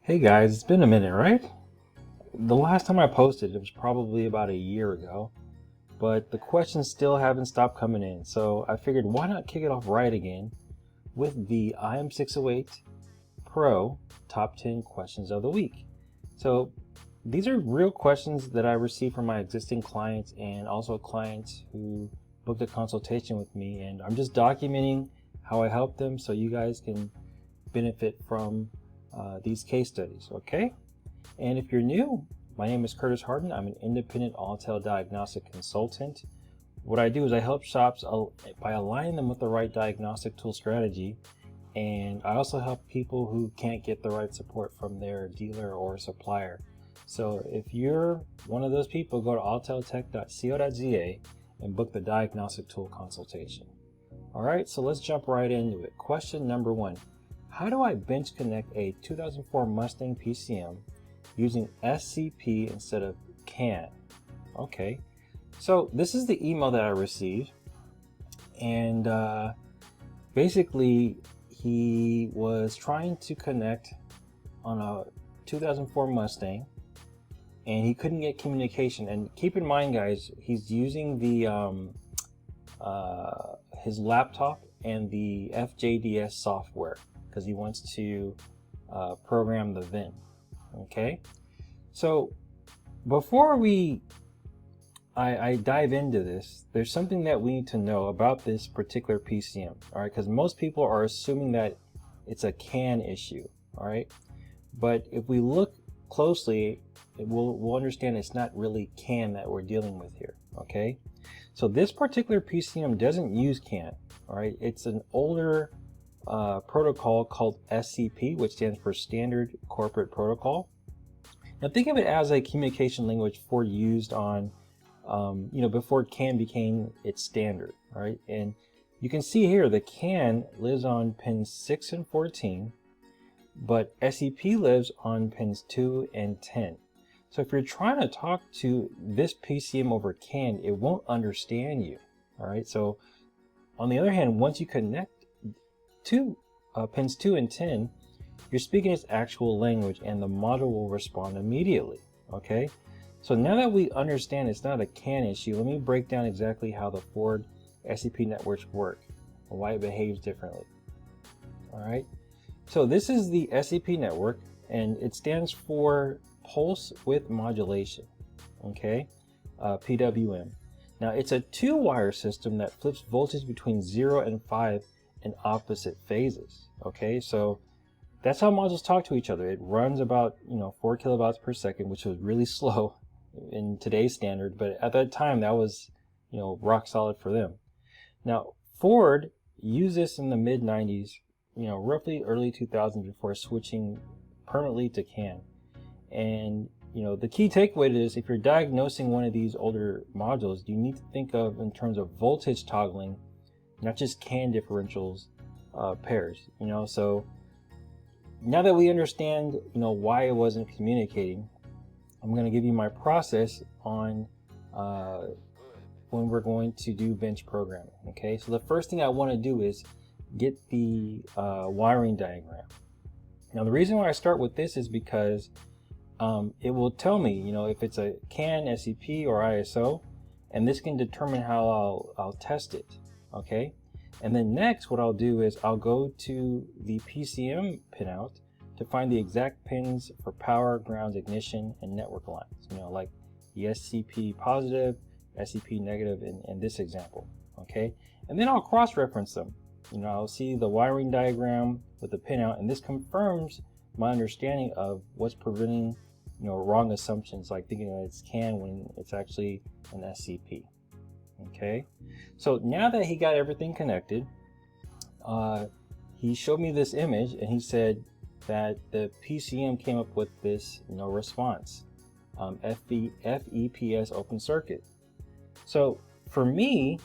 Hey guys, it's been a minute, right? The last time I posted, it was probably about a year ago, but the questions still haven't stopped coming in. So I figured why not kick it off right again with the IM608 Pro Top 10 Questions of the Week. So these are real questions that I received from my existing clients and also clients who booked a consultation with me, and I'm just documenting how I help them so you guys can benefit from these case studies, okay? And if you're new, my name is Curtis Harden. I'm an independent Autel diagnostic consultant. What I do is I help shops by aligning them with the right diagnostic tool strategy, and I also help people who can't get the right support from their dealer or supplier. So if you're one of those people, go to auteltech.co.za and book the diagnostic tool consultation. All right, so let's jump right into it. Question number 1. How do I bench connect a 2004 Mustang PCM using SCP instead of CAN? Okay, so this is the email that I received, and basically he was trying to connect on a 2004 Mustang and he couldn't get communication. And keep in mind, guys, he's using the his laptop and the FJDS software because he wants to program the VIN. Okay, so before I dive into this, there's something that we need to know about this particular PCM. All right, because most people are assuming that it's a CAN issue. All right, but if we look closely, we'll understand it's not really CAN that we're dealing with here. Okay, so this particular PCM doesn't use CAN. All right, it's an older protocol called SCP, which stands for Standard Corporate Protocol. Now think of it as a communication language for used on, before CAN became its standard, right? And you can see here the CAN lives on pins 6 and 14, but SCP lives on pins 2 and 10. So if you're trying to talk to this PCM over CAN, it won't understand you, all right? So on the other hand, once you connect to pins 2 and 10, you're speaking its actual language and the module will respond immediately. Okay, so now that we understand it's not a CAN issue, let me break down exactly how the Ford SCP networks work and why it behaves differently. All right, so this is the SCP network and it stands for Pulse Width Modulation, okay, PWM. Now it's a 2-wire system that flips voltage between 0 and 5 in opposite phases. Okay, so that's how modules talk to each other. It runs about 4 kilobytes per second, which was really slow in today's standard, but at that time that was rock solid for them. Now Ford used this in the mid 90s, roughly early 2000s, before switching permanently to CAN. And the key takeaway to this, if you're diagnosing one of these older modules, you need to think of in terms of voltage toggling, not just CAN differentials pairs. So now that we understand why it wasn't communicating, I'm going to give you my process on when we're going to do bench programming. Okay, so the first thing I want to do is get the wiring diagram. Now the reason why I start with this is because it will tell me if it's a CAN, SCP, or ISO, and this can determine how I'll test it. Okay, and then next what I'll do is I'll go to the PCM pinout to find the exact pins for power, grounds, ignition, and network lines, like the SCP positive, SCP negative in this example. Okay, and then I'll cross-reference them. I'll see the wiring diagram with the pinout, and this confirms my understanding of what's preventing wrong assumptions, like thinking that it's CAN when it's actually an SCP. Okay, so now that he got everything connected, he showed me this image and he said that the PCM came up with this response, FEPS open circuit. So for me,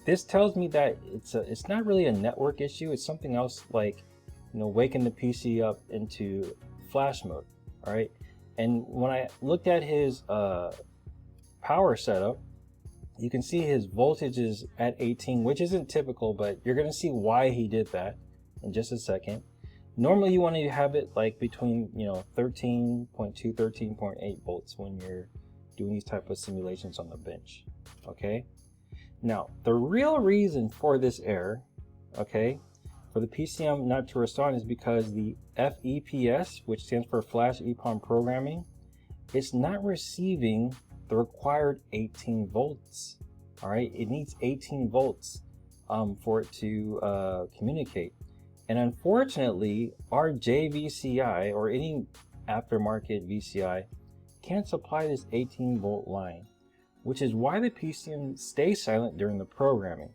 this tells me that it's not really a network issue. It's something else, like waking the PC up into flash mode. All right, and when I looked at his power setup, you can see his voltage is at 18, which isn't typical, but you're going to see why he did that in just a second. Normally you want to have it like between 13.2, 13.8 volts when you're doing these type of simulations on the bench. Okay, now the real reason for this error, okay, for the PCM not to respond is because the FEPS, which stands for Flash EEPROM Programming, it's not receiving the required 18 volts. All right, it needs 18 volts for it to communicate. And unfortunately, our JVCI or any aftermarket VCI can't supply this 18 volt line, which is why the PCM stays silent during the programming.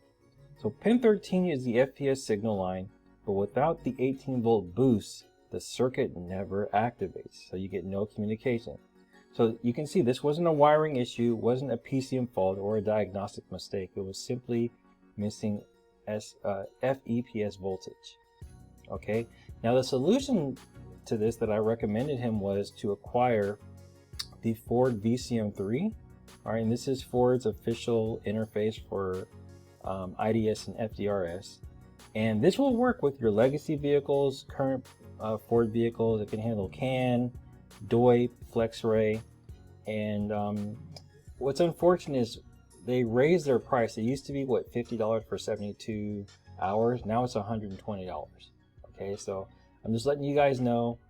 So pin 13 is the FPS signal line, but without the 18 volt boost, the circuit never activates, so you get no communication. So you can see this wasn't a wiring issue, wasn't a PCM fault or a diagnostic mistake. It was simply missing FEPS voltage. Okay, now the solution to this that I recommended him was to acquire the Ford VCM3. All right, and this is Ford's official interface for IDS and FDRS. And this will work with your legacy vehicles, current Ford vehicles. It can handle CAN, DOI, FlexRay. And what's unfortunate is they raised their price. It used to be, what, $50 for 72 hours. Now it's $120. Okay, so I'm just letting you guys know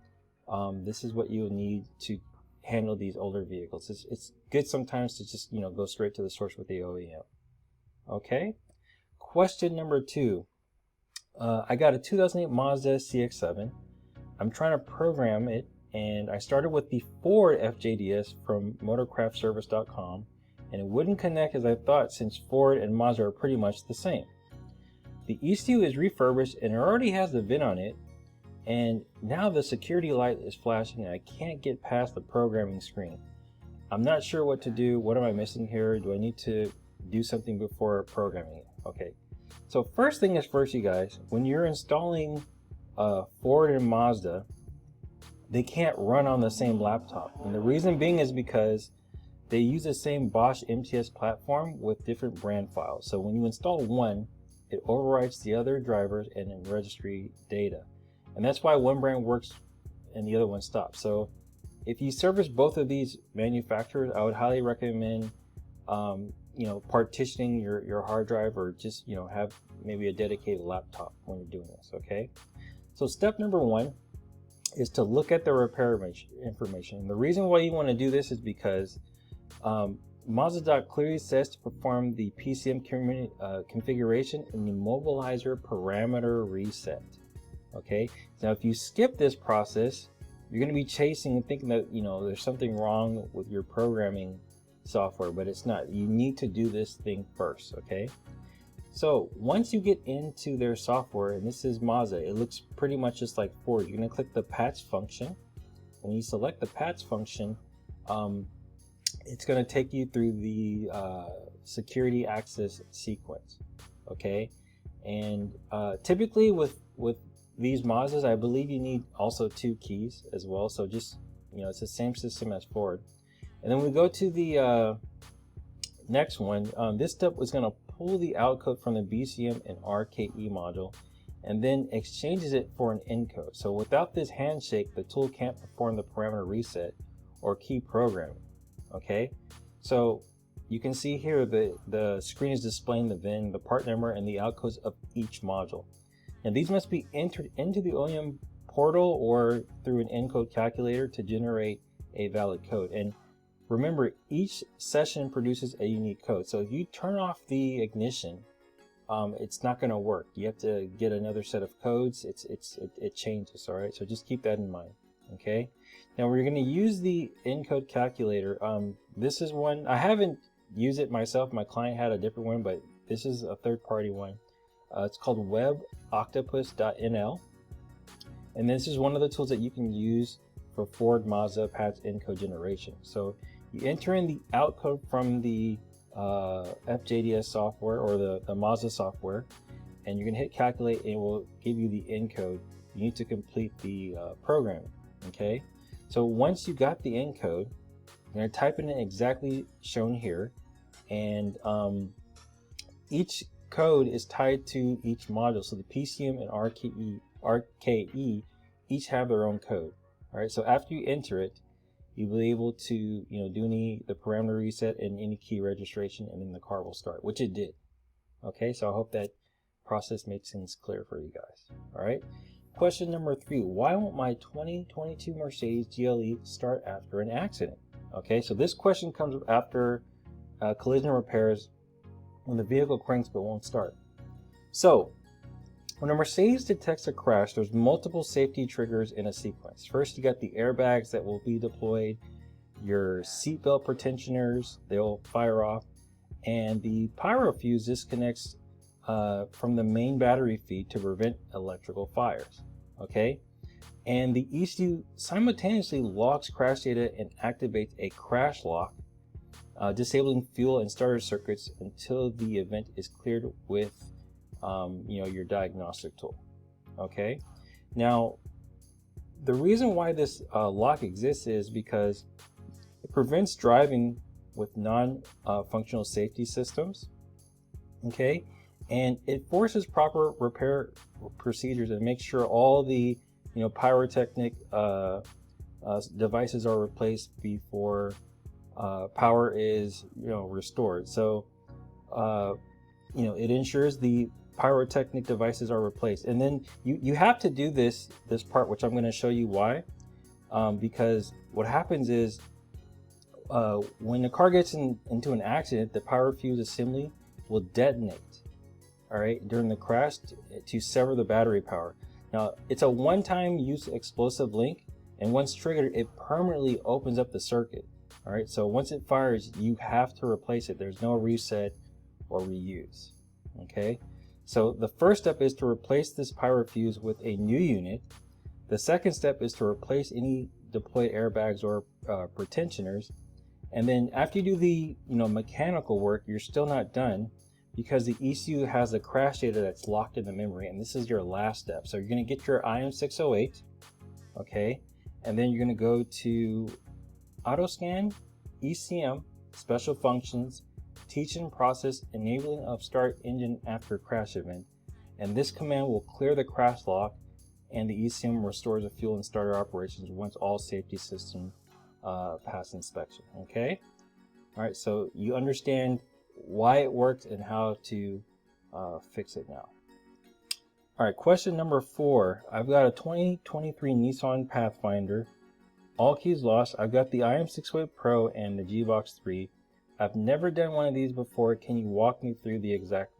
this is what you need to handle these older vehicles. It's good sometimes to just go straight to the source with the OEM. Okay, question number 2. I got a 2008 Mazda CX-7. I'm trying to program it, and I started with the Ford FJDS from motorcraftservice.com, and it wouldn't connect as I thought, since Ford and Mazda are pretty much the same. The ECU is refurbished and it already has the VIN on it, and now the security light is flashing and I can't get past the programming screen. I'm not sure what to do. What am I missing here? Do I need to do something before programming it? Okay, so first thing is first, you guys, when you're installing Ford and Mazda, they can't run on the same laptop. And the reason being is because they use the same Bosch MTS platform with different brand files. So when you install one, it overwrites the other drivers and registry data. And that's why one brand works and the other one stops. So if you service both of these manufacturers, I would highly recommend partitioning your hard drive, or just have maybe a dedicated laptop when you're doing this. Okay, so step number 1 is to look at the repair information. And the reason why you want to do this is because Mazda clearly says to perform the PCM configuration and immobilizer parameter reset. Okay, now if you skip this process, you're going to be chasing and thinking that there's something wrong with your programming software, but it's not. You need to do this thing first. Okay, so once you get into their software, and this is Mazda, it looks pretty much just like Ford. You're going to click the patch function. When you select the patch function, it's going to take you through the security access sequence. Okay, and typically with these Mazdas, I believe you need also 2 keys as well. So just it's the same system as Ford. And then we go to the next one. This step is going to pull the outcode from the BCM and RKE module, and then exchanges it for an encode. So without this handshake, the tool can't perform the parameter reset or key programming. Okay, so you can see here the screen is displaying the VIN, the part number, and the outcodes of each module. And these must be entered into the OEM portal or through an encode calculator to generate a valid code. And remember, each session produces a unique code. So if you turn off the ignition, it's not going to work. You have to get another set of codes. It changes. All right, so just keep that in mind. Okay, now we're going to use the encode calculator. This is one I haven't used it myself. My client had a different one, but this is a third-party one. It's called WebOctopus.nl, and this is one of the tools that you can use for Ford Mazda patch encode generation. So you enter in the outcode from the FJDS software or the Mazda software, and you're going to hit calculate, and it will give you the encode. You need to complete the programming. Okay, so once you got the encode, you're going to type it in exactly shown here, and each code is tied to each module. So the PCM and RKE each have their own code. All right, so after you enter it, you'll be able to do the parameter reset and any key registration, and then the car will start, which it did. Okay, so I hope that process makes things clear for you guys. All right, question number 3, why won't my 2022 Mercedes GLE start after an accident? Okay, so this question comes after collision repairs when the vehicle cranks but won't start. So when a Mercedes detects a crash, there's multiple safety triggers in a sequence. First, you got the airbags that will be deployed, your seatbelt pretensioners, they'll fire off, and the pyro fuse disconnects from the main battery feed to prevent electrical fires. Okay, and the ECU simultaneously logs crash data and activates a crash lock, disabling fuel and starter circuits until the event is cleared with your diagnostic tool. Okay, now the reason why this lock exists is because it prevents driving with non-functional safety systems. Okay, and it forces proper repair procedures and makes sure all the pyrotechnic devices are replaced before power is restored. So it ensures the pyrotechnic devices are replaced, and then you have to do this part, which I'm going to show you why, because what happens is when the car gets into an accident, the pyro fuse assembly will detonate, all right, during the crash to sever the battery power. Now it's a one-time use explosive link, and once triggered, it permanently opens up the circuit. All right, so once it fires, you have to replace it. There's no reset or reuse. Okay, so the first step is to replace this pyro fuse with a new unit. The second step is to replace any deployed airbags or pretensioners. And then after you do the mechanical work, you're still not done, because the ECU has the crash data that's locked in the memory, and this is your last step. So you're going to get your IM608, okay, and then you're going to go to Autoscan, ECM, Special Functions, Teach and Process Enabling of Start Engine After Crash Event, and this command will clear the crash lock, and the ECM restores the fuel and starter operations once all safety systems pass inspection. Okay, all right, so you understand why it works and how to fix it now. All right, question number 4. I've got a 2023 Nissan Pathfinder, all keys lost. I've got the IM608 Pro and the G-Box 3. I've never done one of these before. Can you walk me through the exact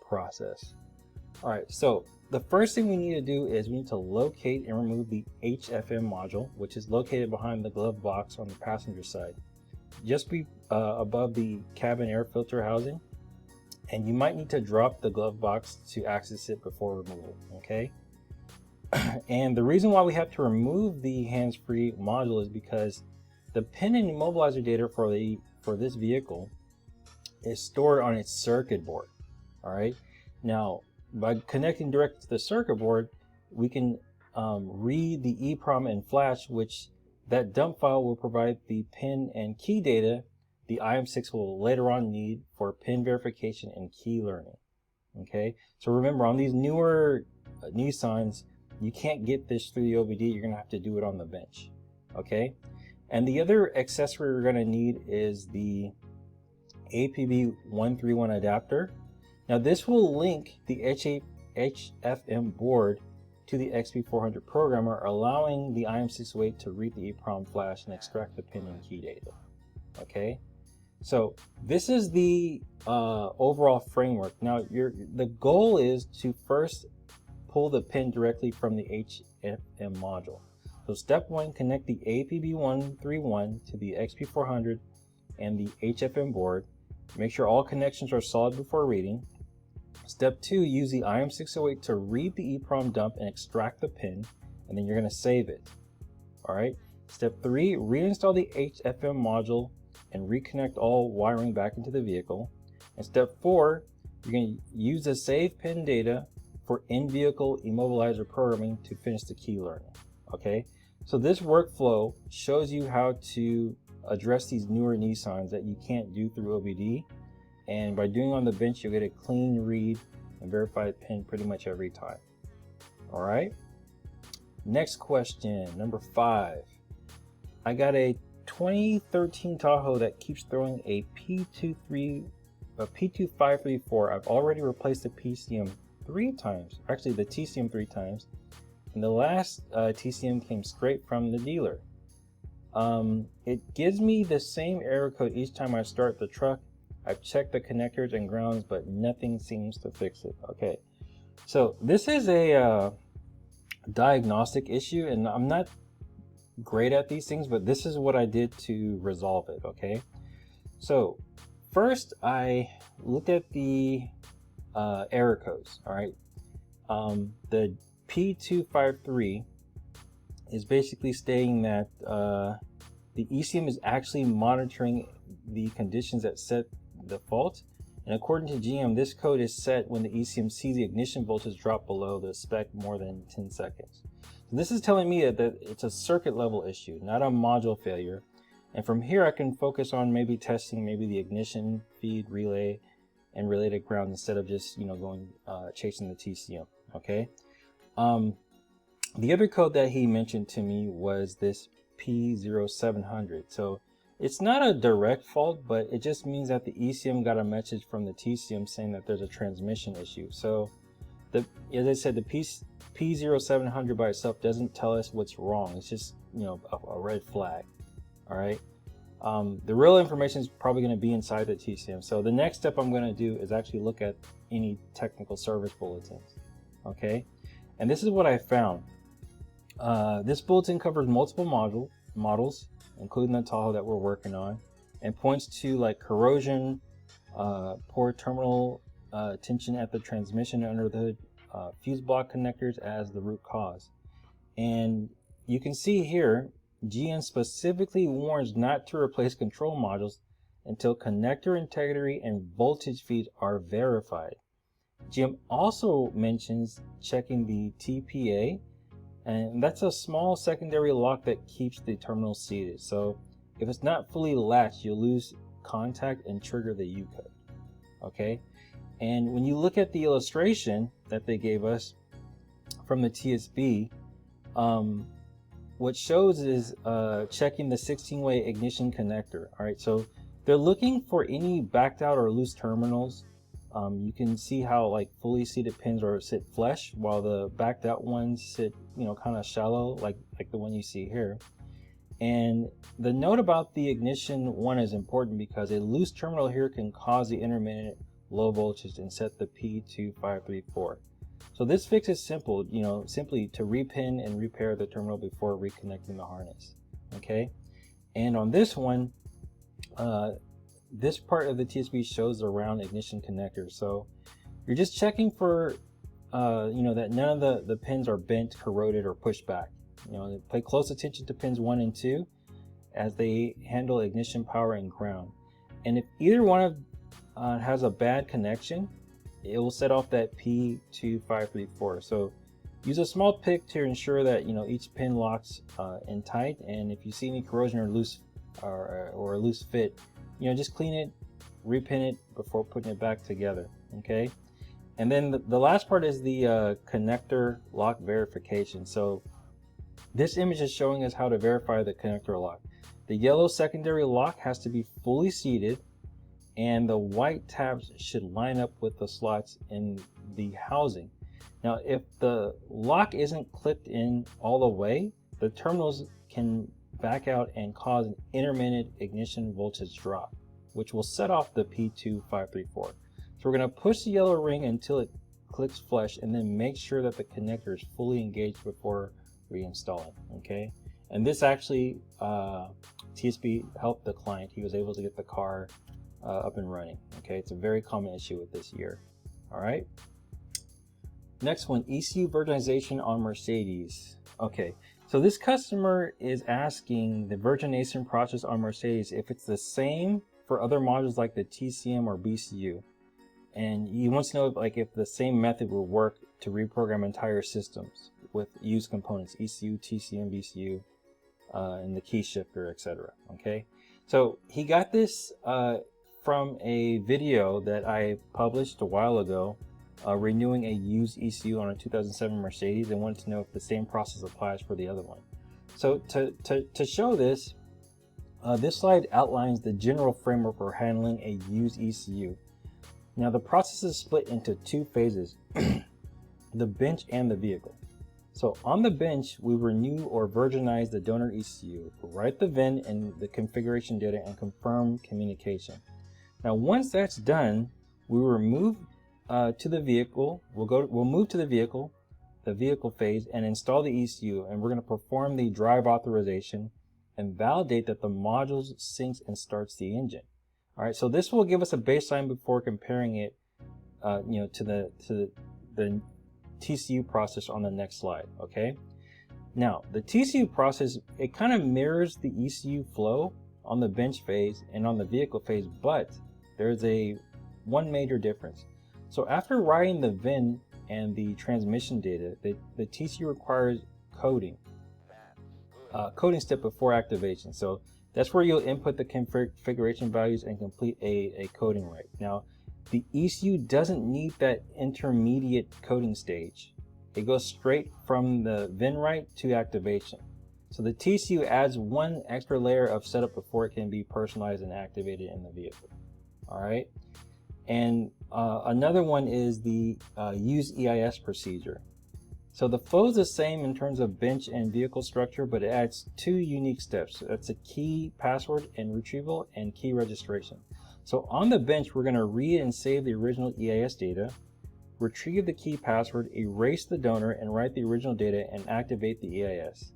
process? All right, so the first thing we need to do is we need to locate and remove the HFM module, which is located behind the glove box on the passenger side, just above the cabin air filter housing, and you might need to drop the glove box to access it before removal. Okay, and the reason why we have to remove the hands-free module is because the pin and immobilizer data for this vehicle is stored on its circuit board. All right, now by connecting directly to the circuit board, we can read the EEPROM and flash, which that dump file will provide the pin and key data the IM6 will later on need for pin verification and key learning. Okay, so remember, on these newer Nissans, you can't get this through the OBD. You're gonna have to do it on the bench. Okay, and the other accessory we're gonna need is the APB131 adapter. Now this will link the HFM board to the XP400 programmer, allowing the IM608 to read the EEPROM flash and extract the pin and key data. Okay, so this is the overall framework. Now the goal is to first pull the pin directly from the HFM module. So step 1, connect the APB131 to the XP400 and the HFM board. Make sure all connections are solid before reading. Step 2, use the IM608 to read the EEPROM dump and extract the pin, and then you're going to save it. All right. Step 3, reinstall the HFM module and reconnect all wiring back into the vehicle. And step 4, you're going to use the save pin data for in-vehicle immobilizer programming to finish the key learning. Okay, so this workflow shows you how to address these newer Nissans that you can't do through OBD, and by doing on the bench, you'll get a clean read and verified pin pretty much every time. All right, Next question, number 5. I got a 2013 Tahoe that keeps throwing a P2534. I've already replaced the PCM 3 times, actually the TCM 3 times, and the last TCM came straight from the dealer. It gives me the same error code each time I start the truck. I've checked the connectors and grounds, but nothing seems to fix it. Okay, so this is a diagnostic issue, and I'm not great at these things, but this is what I did to resolve it. Okay, so first I looked at the error codes. All right, the P253 is basically stating that the ECM is actually monitoring the conditions that set the fault, and according to GM, this code is set when the ECM sees the ignition voltage drop below the spec more than 10 seconds. So this is telling me that it's a circuit level issue, not a module failure. And from here I can focus on maybe testing maybe the ignition, feed, relay, and related ground instead of just going chasing the TCM. Okay. The other code that he mentioned to me was this P0700. So it's not a direct fault, but it just means that the ECM got a message from the TCM saying that there's a transmission issue. So as I said, the P0700 by itself doesn't tell us what's wrong. It's just a red flag. All right. The real information is probably going to be inside the TCM. So the next step I'm going to do is actually look at any technical service bulletins. Okay. And this is what I found. This bulletin covers multiple models, including the Tahoe that we're working on, and points to like corrosion, poor terminal tension at the transmission under the hood, fuse block connectors as the root cause. And you can see here, GM specifically warns not to replace control modules until connector integrity and voltage feeds are verified. GM also mentions checking the TPA, and that's a small secondary lock that keeps the terminal seated. So if it's not fully latched, you'll lose contact and trigger the U code. Okay, and when you look at the illustration that they gave us from the TSB, what shows is checking the 16-way ignition connector. All right, so they're looking for any backed out or loose terminals. You can see how like fully seated pins are sit flush, while the backed out ones sit kind of shallow, like the one you see here. And the note about the ignition one is important because a loose terminal here can cause the intermittent low voltage and set the P2534. So this fix is simple, simply to repin and repair the terminal before reconnecting the harness. Okay, and on this one, this part of the TSB shows the round ignition connector. So you're just checking for that none of the pins are bent, corroded, or pushed back. Pay close attention to pins 1 and 2 as they handle ignition, power, and ground. And if either one of has a bad connection, it will set off that P2534. So use a small pick to ensure that each pin locks in tight. And if you see any corrosion or loose or a loose fit, just clean it, repin it before putting it back together. Okay. And then the last part is the connector lock verification. So this image is showing us how to verify the connector lock. The yellow secondary lock has to be fully seated, and the white tabs should line up with the slots in the housing. Now, if the lock isn't clipped in all the way, the terminals can back out and cause an intermittent ignition voltage drop, which will set off the P2534. So we're going to push the yellow ring until it clicks flush, and then make sure that the connector is fully engaged before reinstalling. Okay, and this actually TSB helped the client. He was able to get the car up and running. Okay, it's a very common issue with this year. All right, next one, ECU virginization on Mercedes. Okay, so this customer is asking the virginization process on Mercedes if it's the same for other modules like the TCM or BCU, and he wants to know if the same method will work to reprogram entire systems with used components, ECU, TCM, BCU, and the key shifter, etc. Okay, so he got this from a video that I published a while ago renewing a used ECU on a 2007 Mercedes and wanted to know if the same process applies for the other one. So to show this, this slide outlines the general framework for handling a used ECU. Now the process is split into two phases, the bench and the vehicle. So on the bench, we renew or virginize the donor ECU, write the VIN and the configuration data, and confirm communication. Now once that's done, we will move to the vehicle. We'll move to the vehicle phase, and install the ECU, and we're going to perform the drive authorization and validate that the module syncs and starts the engine. All right, so this will give us a baseline before comparing it, to the TCU process on the next slide. Okay, now the TCU process, it kind of mirrors the ECU flow on the bench phase and on the vehicle phase, but there's one major difference. So after writing the VIN and the transmission data, the TCU requires coding step before activation. So that's where you'll input the configuration values and complete a coding write. Now, the ECU doesn't need that intermediate coding stage. It goes straight from the VIN write to activation. So the TCU adds one extra layer of setup before it can be personalized and activated in the vehicle. All right. And another one is the use EIS procedure. So the flow is the same in terms of bench and vehicle structure, but it adds two unique steps. That's a key password and retrieval and key registration. So on the bench, we're going to read and save the original EIS data, retrieve the key password, erase the donor, and write the original data and activate the EIS.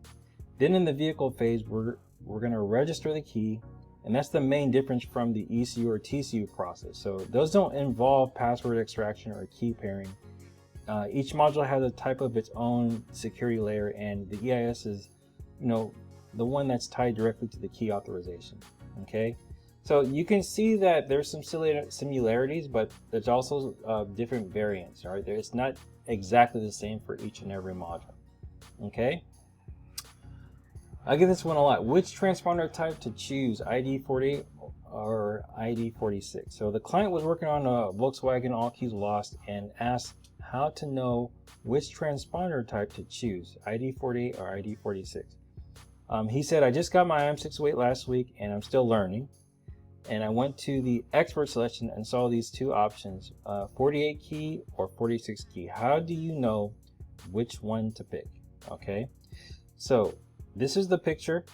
Then in the vehicle phase, we're going to register the key, and that's the main difference from the ECU or TCU process. So those don't involve password extraction or key pairing. Each module has a type of its own security layer, and the EIS is, the one that's tied directly to the key authorization. Okay, so you can see that there's some similarities, but there's also different variants. All right, it's not exactly the same for each and every module. Okay, I get this one a lot. Which transponder type to choose, ID48 or ID46? So the client was working on a Volkswagen All Keys Lost and asked how to know which transponder type to choose, ID48 or ID46. He said, I just got my IM608 last week and I'm still learning. And I went to the expert selection and saw these two options, 48 key or 46 key. How do you know which one to pick? Okay, so this is the picture.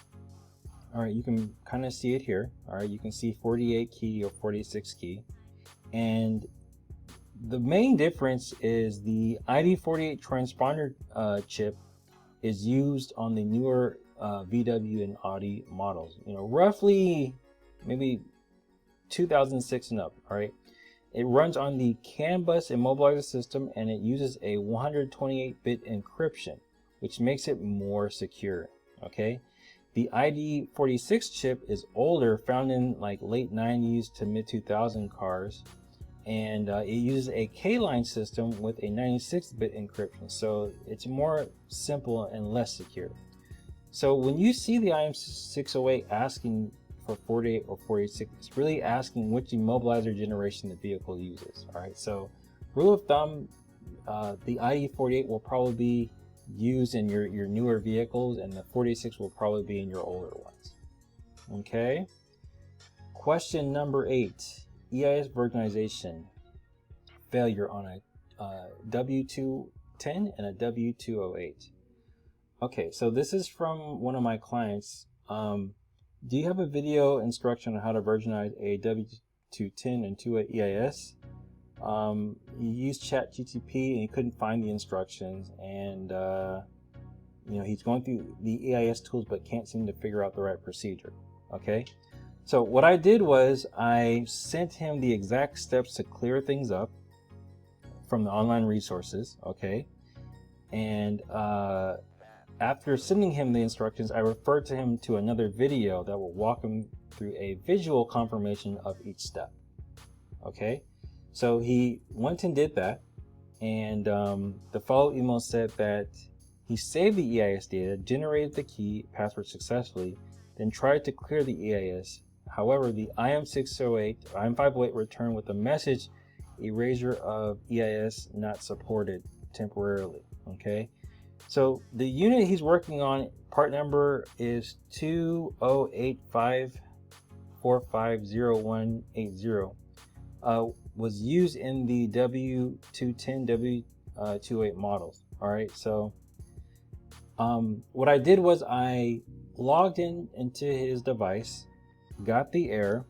All right, you can kind of see it here. All right, you can see 48 key or 46 key. And the main difference is the ID48 transponder chip is used on the newer VW and Audi models, roughly maybe 2006 and up. All right, it runs on the CAN bus immobilizer system, and it uses a 128-bit encryption, which makes it more secure. Okay, the ID46 chip is older, found in like late 90s to mid 2000 cars, and it uses a K-line system with a 96-bit encryption, so it's more simple and less secure. So when you see the IM608 asking for 48 or 46, it's really asking which immobilizer generation the vehicle uses. All right, so rule of thumb, the ID48 will probably be used in your newer vehicles, and the 46 will probably be in your older ones. Okay, question number 8. EIS virginization failure on a W210 and a W208. Okay, so this is from one of my clients. Do you have a video instruction on how to virginize a W210 and 208 EIS? He used ChatGPT and he couldn't find the instructions, and he's going through the EIS tools but can't seem to figure out the right procedure. Okay, so what I did was I sent him the exact steps to clear things up from the online resources. Okay, and after sending him the instructions, I referred to him to another video that will walk him through a visual confirmation of each step. Okay, so he went and did that, and the follow-up email said that he saved the EIS data, generated the key password successfully, then tried to clear the EIS. However, the IM608 returned with a message erasure of EIS not supported temporarily. Okay, so the unit he's working on, part number is 2085450180, was used in the W210 W28 models. All right, so what I did was I logged into his device, got the error,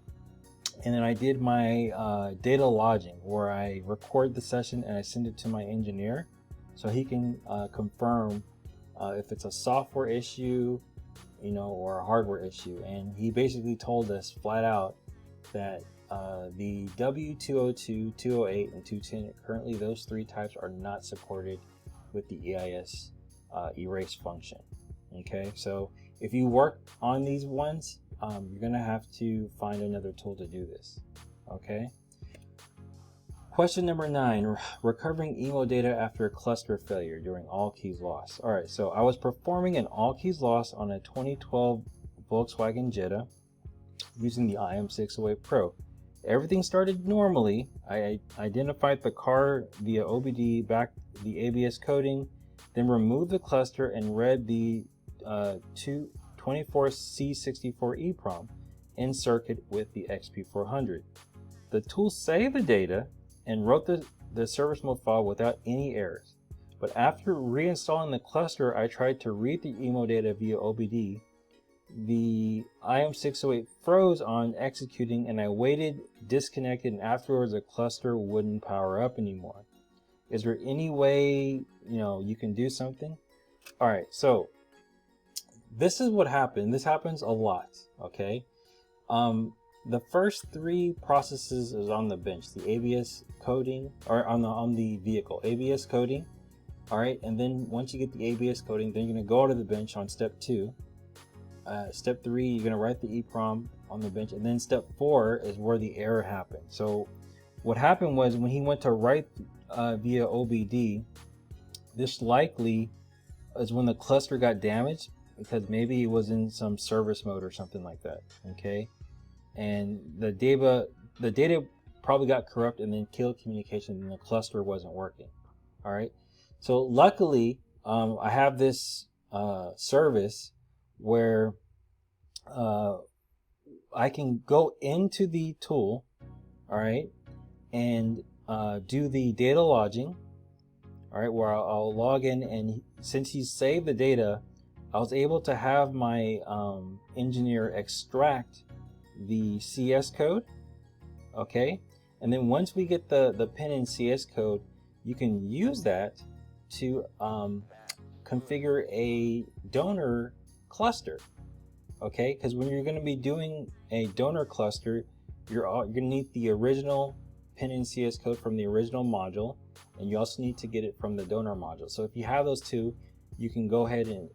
and then I did my data lodging, where I record the session and I send it to my engineer so he can confirm if it's a software issue, you know, or a hardware issue. And he basically told us flat out that the W202, 208, and 210, currently those three types are not supported with the EIS erase function. Okay, so if you work on these ones, you're gonna have to find another tool to do this. Okay. Question number 9, recovering immo data after a cluster failure during all keys loss. All right, so I was performing an all keys loss on a 2012 Volkswagen Jetta using the IM608 Pro. Everything started normally. I identified the car via OBD, back the ABS coding, then removed the cluster and read the 24C64 EEPROM in circuit with the XP400. The tool saved the data and wrote the service mode file without any errors. But after reinstalling the cluster, I tried to read the immo data via OBD. The IM608 froze on executing, and I waited, disconnected, and afterwards the cluster wouldn't power up anymore. Is there any way, you know, you can do something? All right, so this is what happened. This happens a lot, okay? The first 3 processes is on the bench, the ABS coding, or on the vehicle, ABS coding. All right, and then once you get the ABS coding, then you're gonna go to the bench on step 2. Step 3, you're gonna write the EEPROM on the bench, and then step 4 is where the error happened. So what happened was when he went to write via OBD, this likely is when the cluster got damaged, because maybe it was in some service mode or something like that. Okay, and the data probably got corrupt and then killed communication, and the cluster wasn't working. All right, so luckily I have this service where I can go into the tool, all right, and do the data lodging, all right, where I'll log in, and since he saved the data, I was able to have my engineer extract the CS code, okay, and then once we get the pin in CS code, you can use that to configure a donor cluster, okay, because when you're going to be doing a donor cluster, you're going to need the original pin in CS code from the original module, and you also need to get it from the donor module. So if you have those two, you can go ahead and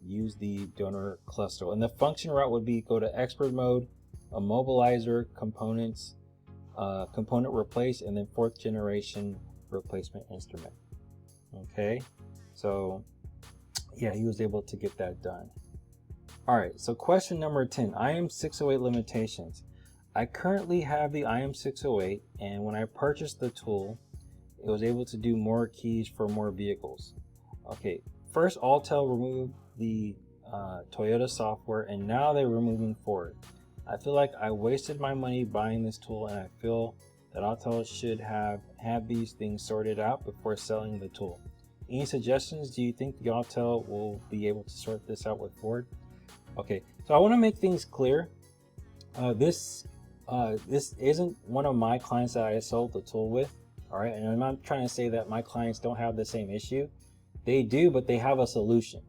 use the donor cluster. And the function route would be go to expert mode, immobilizer, components, component replace, and then 4th generation replacement instrument. Okay, so yeah, he was able to get that done. All right, so question number 10, IM608 limitations. I currently have the IM608, and when I purchased the tool, it was able to do more keys for more vehicles. Okay, first Autel removed the Toyota software, and now they're removing Ford. I feel like I wasted my money buying this tool, and I feel that Autel should have these things sorted out before selling the tool. Any suggestions? Do you think the Autel will be able to sort this out with Ford? Okay, so I want to make things clear. This isn't one of my clients that I sold the tool with. All right, and I'm not trying to say that my clients don't have the same issue. They do, but they have a solution.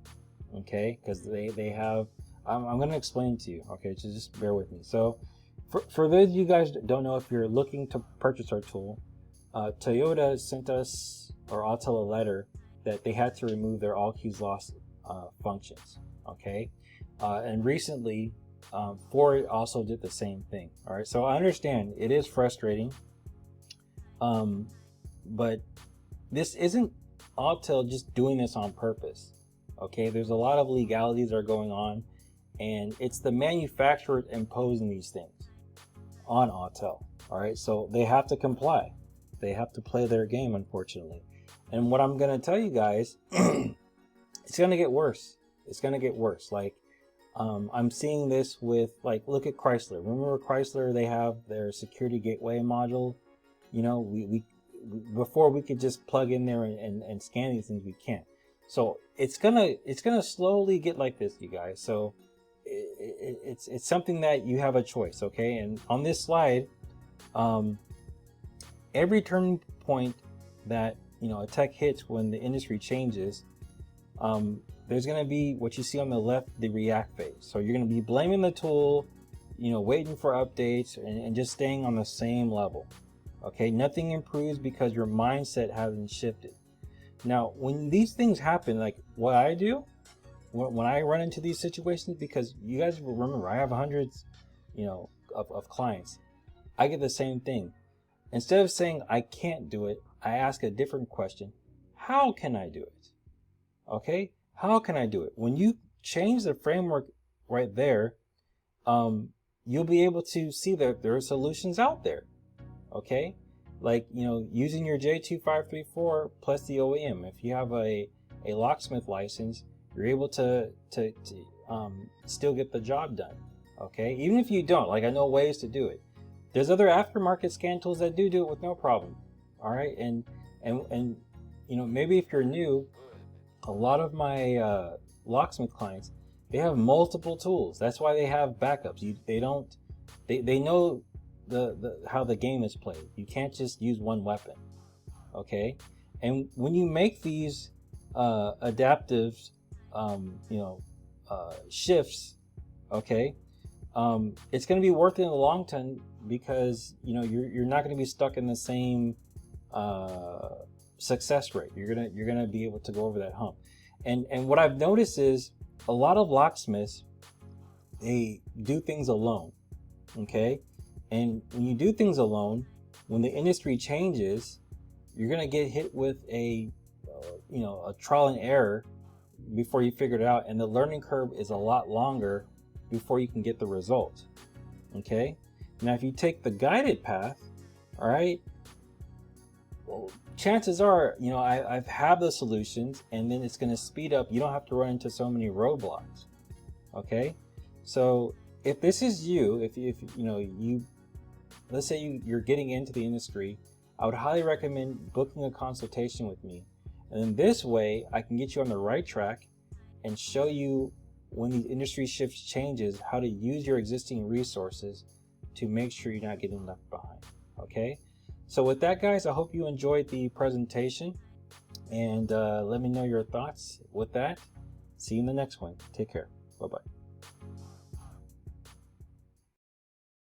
Okay, because they have. I'm going to explain to you. Okay, so just bear with me. So, for those of you guys that don't know, if you're looking to purchase our tool, Toyota sent us, or Autel, a letter that they had to remove their all keys lost functions. Okay, and recently Ford also did the same thing. All right, so I understand it is frustrating, but this isn't Autel just doing this on purpose. Okay, there's a lot of legalities that are going on, and it's the manufacturer imposing these things on Autel. All right, so they have to comply. They have to play their game, unfortunately. And what I'm going to tell you guys, it's going to get worse. It's going to get worse. Like, I'm seeing this with, like, look at Chrysler. Remember Chrysler, they have their security gateway module. You know, we before we could just plug in there and scan these things, we can't. So it's gonna slowly get like this, you guys. So it's something that you have a choice, okay? And on this slide, every turning point that, you know, a tech hits when the industry changes, there's going to be what you see on the left, the react phase. So you're going to be blaming the tool, you know, waiting for updates and just staying on the same level. Okay, nothing improves because your mindset hasn't shifted. Now, when these things happen, like what I do, when I run into these situations, because you guys will remember, I have hundreds, you know, of clients, I get the same thing. Instead of saying I can't do it, I ask a different question. How can I do it? Okay, how can I do it? When you change the framework right there, you'll be able to see that there are solutions out there. Okay, like, you know, using your J2534 plus the OEM. If you have a locksmith license, you're able to still get the job done. Okay, even if you don't, like, I know ways to do it. There's other aftermarket scan tools that do it with no problem. All right, and you know, maybe if you're new, a lot of my locksmith clients, they have multiple tools. That's why they have backups. They know the how the game is played. You can't just use one weapon. Okay, and when you make these adaptive shifts, okay, it's going to be worth it in the long term, because, you know, you're not going to be stuck in the same success rate. You're gonna be able to go over that hump. And what I've noticed is a lot of locksmiths, they do things alone. Okay, and when you do things alone, when the industry changes, you're gonna get hit with a trial and error before you figure it out, and the learning curve is a lot longer before you can get the result. Okay, now if you take the guided path, all right, well, chances are, you know, I've had the solutions, and then it's going to speed up. You don't have to run into so many roadblocks. Okay, so if this is you, if you know, let's say you're getting into the industry, I would highly recommend booking a consultation with me. And in this way, I can get you on the right track and show you, when these industry shifts changes, how to use your existing resources to make sure you're not getting left behind. Okay, so with that, guys, I hope you enjoyed the presentation, and let me know your thoughts with that. See you in the next one. Take care. Bye-bye.